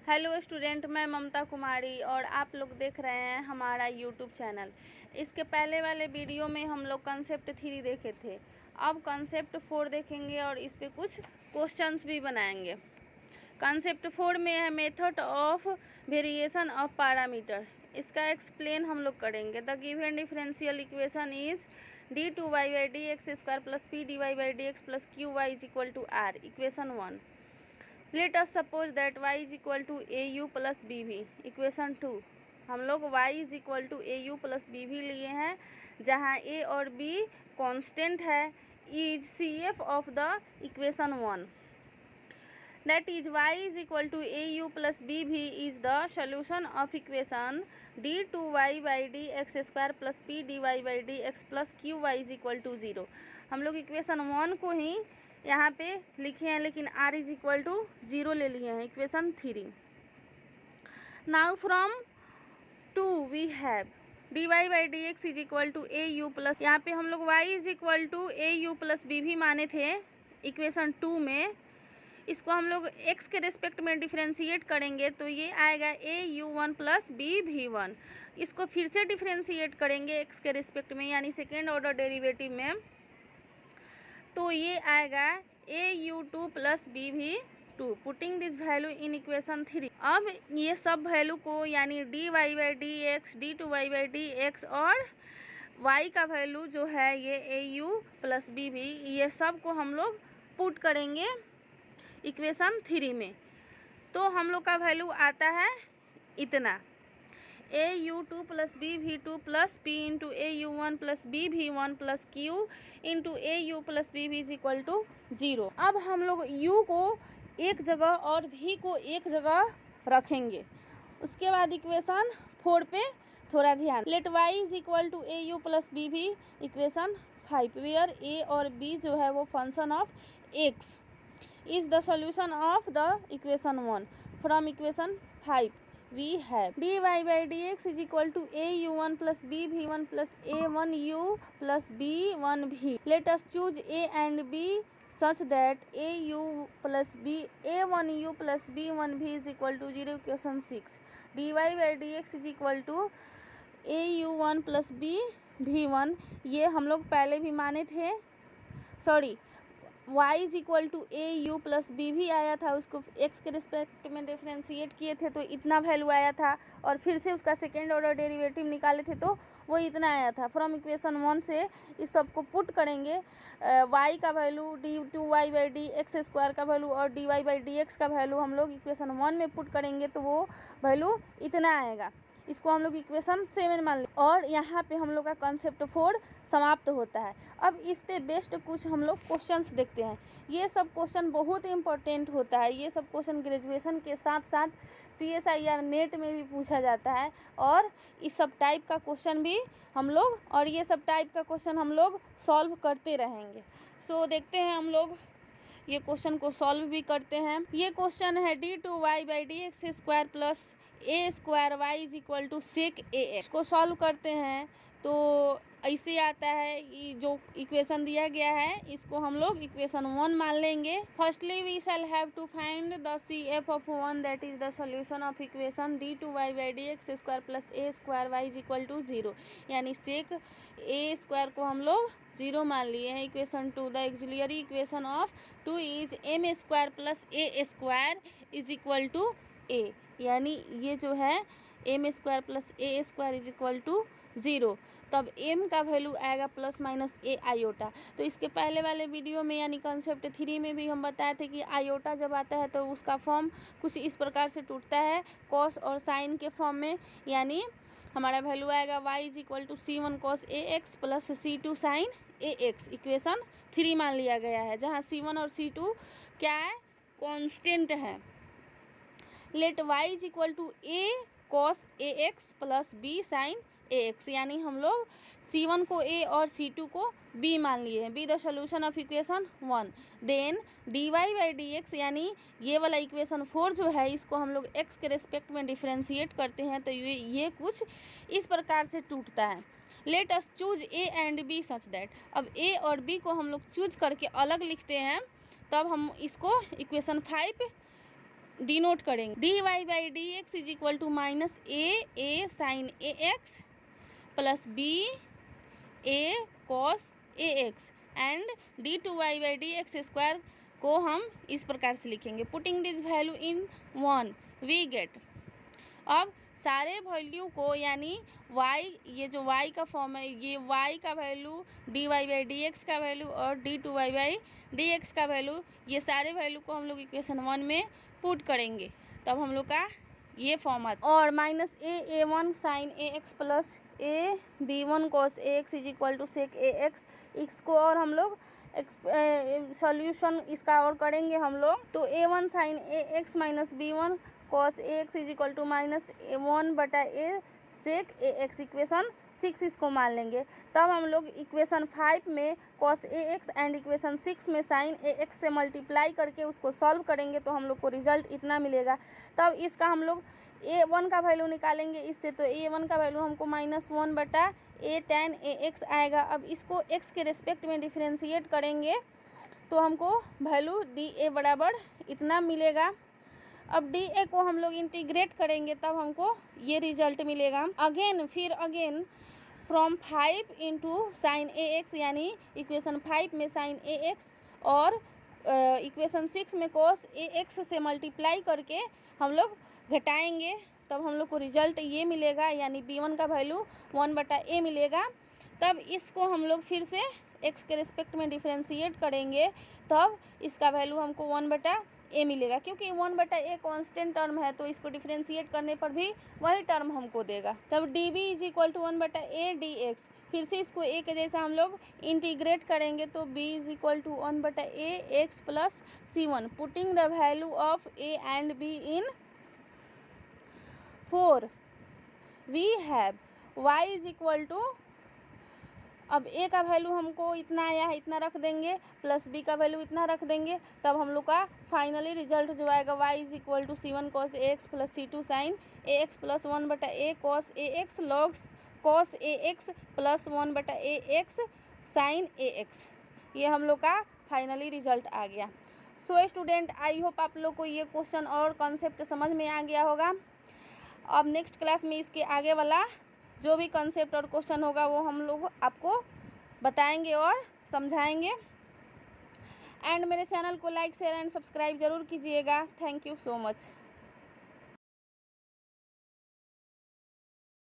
Hello student, मैं ममता कुमारी और आप लोग देख रहे हैं हमारा यूट्यूब चैनल। इसके पहले वाले वीडियो में हम लोग कंसेप्ट 3 देखे थे। अब कंसेप्ट 4 देखेंगे और इस पे कुछ क्वेश्चंस भी बनाएंगे। कंसेप्ट 4 में है method of variation of parameter. इसका एक्सप्लेन हम लोग करेंगे। The given differential equation is d2y/dx² + p/dx + qy = r। Equation 1। Let us suppose that y = au + bv। Equation 2। हम लोग y = au + bv लिए हैं, जहाँ a और b कांस्टेंट है। Is CF of the equation 1। That is y = au + bv is the solution of equation d2y/dx² + p/dx + qy = 0। हम लोग equation 1 को ही यहाँ पे लिखे हैं, लेकिन r = 0 ले लिए हैं। Equation 3। Now from 2 we have dy/dx = au plus, यहाँ पे हम लोग y = au + bv माने थे इक्वेशन 2 में। इसको हम लोग x के रेस्पेक्ट में डिफ्रेंशिएट करेंगे तो ये आएगा au1 + bv1। इसको फिर से डिफ्रेंशिएट करेंगे x के रेस्पेक्ट में, यानी सेकेंड ऑर्डर डेरिवेटिव में, तो ये आएगा au2 + bv2। Putting this value in equation 3। अब ये सब वैल्यू को, यानी dy/dx, d2y/dx और y का वैल्यू जो है ये au + bv, ये सब को हम लोग पुट करेंगे इक्वेशन 3 में। तो हम लोग का वैल्यू आता है इतना, au2 + bv2 + p × au1 + bv1 + q × au + bv = 0। अब हम लोग u को एक जगह और v को एक जगह रखेंगे। उसके बाद इक्वेशन 4 पे थोड़ा ध्यान। Let y = au + bv। Equation 5 where a और b जो है वो function of x is the solution of the equation 1। From equation 5 we have dy/dx = au1 + bv1 + a1u + b1v। let us choose a and b such that au + b a1u + b1v = 0। Equation 6। dy/dx = au1 + bv1, ये हम लोग पहले भी माने थे। Sorry, y = au + bv आया था, उसको x के रिस्पेक्ट में डिफ्रेंशिएट किए थे तो इतना वैल्यू आया था, और फिर से उसका सेकेंड ऑर्डर डेरिवेटिव निकाले थे तो वो इतना आया था। फ्रॉम इक्वेशन 1 से इस सब को पुट करेंगे। y का वैल्यू, d2y/dx² का वैल्यू और dy/dx का वैल्यू हम लोग इक्वेशन 1 में पुट करेंगे तो वो वैल्यू इतना आएगा। इसको हम लोग इक्वेशन 7 मान लें, और यहाँ पे हम लोग का कंसेप्ट 4 समाप्त होता है। अब इस पे बेस्ड कुछ हम लोग क्वेश्चंस देखते हैं। ये सब क्वेश्चन बहुत इंपॉर्टेंट होता है। ये सब क्वेश्चन ग्रेजुएशन के साथ साथ CSIR नेट में भी पूछा जाता है, और इस सब टाइप का क्वेश्चन भी हम लोग, और ये सब टाइप का क्वेश्चन हम लोग सॉल्व करते रहेंगे। सो देखते हैं हम लोग ये क्वेश्चन को सॉल्व भी करते हैं। ये क्वेश्चन है d2y/dx² + a² y = sec ax। इसको सॉल्व करते हैं तो ऐसे आता है, ये जो इक्वेशन दिया गया है इसको हम लोग इक्वेशन 1 मान लेंगे। Firstly we shall have to find the CF of 1, that is the solution of equation d2y/dx² + a² y = 0, यानी sec a² को हम लोग 0 मान लिए हैं। Equation 2। The auxiliary equation of 2 is m² + a² = a, यानी ये जो है m² + a² = 0। तब m का वैल्यू आएगा ± a i। तो इसके पहले वाले वीडियो में, यानी कंसेप्ट 3 में भी हम बताए थे कि आयोटा जब आता है तो उसका फॉर्म कुछ इस प्रकार से टूटता है, कॉस और साइन के फॉर्म में। यानी हमारा वैल्यू आएगा y = c1 cos ax + c2 sin ax। Equation 3 मान लिया गया है, जहाँ c1 और c2 क्या है, कांस्टेंट है। Let y = a cos ax + b sin ax, यानी हम लोग c1 को a और c2 को b मान लिए हैं। Be the solution of equation 1। Then dy/dx, यानी ये वाला इक्वेशन 4 जो है, इसको हम लोग x के रेस्पेक्ट में डिफ्रेंशिएट करते हैं तो ये कुछ इस प्रकार से टूटता है। Let us choose a and b such that. अब a और b को हम लोग चूज करके अलग लिखते हैं, तब हम इसको इक्वेशन 5 डिनोट करेंगे। D y by d x is equal to minus a sine a x plus b a cos a x and d two y by d x square को हम इस प्रकार से लिखेंगे। Putting this value in 1 we get, अब सारे value को यानी y, ये जो y का फॉर्म है, ये y का value d y by d x का वैल्यू और d two y by d x का वैल्यू, ये सारे वैल्यू को हम लोग इक्वेशन 1 में पुट करेंगे, तब हम लोग का ये फॉर्म आता है। और minus a one sine a x plus a b one cos a x is equal to sec a x को और हम लोग सॉल्यूशन इसका और करेंगे हम लोग, तो a one sine a x minus b one cos a x is equal to minus a one बटा a sec a x, equation 6 इसको मान लेंगे। तब हम लोग इक्वेशन 5 में cos a x and equation 6 में साइन ए एक्स से मल्टीप्लाई करके उसको सॉल्व करेंगे तो हम लोग को रिजल्ट इतना मिलेगा। तब इसका हम लोग ए वन का वैल्यू निकालेंगे इससे, तो ए वन का वैल्यू हमको -1 बटा ए टेन ए एक्स आएगा। अब इसको एक्स के रिस्पेक्ट में डिफ्रेंशिएट करेंगे तो हमको वैल्यू डी ए बराबर इतना मिलेगा। अब डी ए को हम लोग इंटीग्रेट करेंगे तब हमको ये रिजल्ट मिलेगा। Again from 5 into sine a x, यानी इक्वेशन 5 में साइन ए एक्स और इक्वेशन 6 में कॉस ए एक्स से मल्टीप्लाई करके हम लोग घटाएंगे, तब हम लोग को रिजल्ट ये मिलेगा, यानी बी वन का वैल्यू 1 बटा ए मिलेगा। तब इसको हम लोग फिर से एक्स के रिस्पेक्ट में डिफ्रेंशिएट करेंगे तब इसका वैल्यू हमको 1 बटा ए मिलेगा, क्योंकि 1 बटा ए कॉन्स्टेंट टर्म है तो इसको डिफ्रेंशिएट करने पर भी वही टर्म हमको देगा। तब d b is equal to 1 बटा ए डी एक्स, फिर से इसको ए के जैसा हम लोग इंटीग्रेट करेंगे तो बी इज इक्वल टू 1 बटा a x plus c one. Putting the value of a and b in 4 we have y is equal to, अब ए का वैल्यू हमको इतना आया है, इतना रख देंगे, प्लस बी का वैल्यू इतना रख देंगे, तब हम लोग का फाइनली रिजल्ट जो आएगा y is equal to c one cos a x plus c two sine a x plus 1 बटा a cos a x log cos a x plus 1 बटा a x sine a x. ये हम लोग का finally result आ गया। So student, I hope आप लोग को ये क्वेश्चन और कॉन्सेप्ट समझ में आ गया होगा। अब नेक्स्ट क्लास में इसके आगे वाला जो भी कॉन्सेप्ट और क्वेश्चन होगा वो हम लोग आपको बताएंगे और समझाएंगे। एंड मेरे चैनल को लाइक शेयर एंड सब्सक्राइब ज़रूर कीजिएगा। Thank you so much.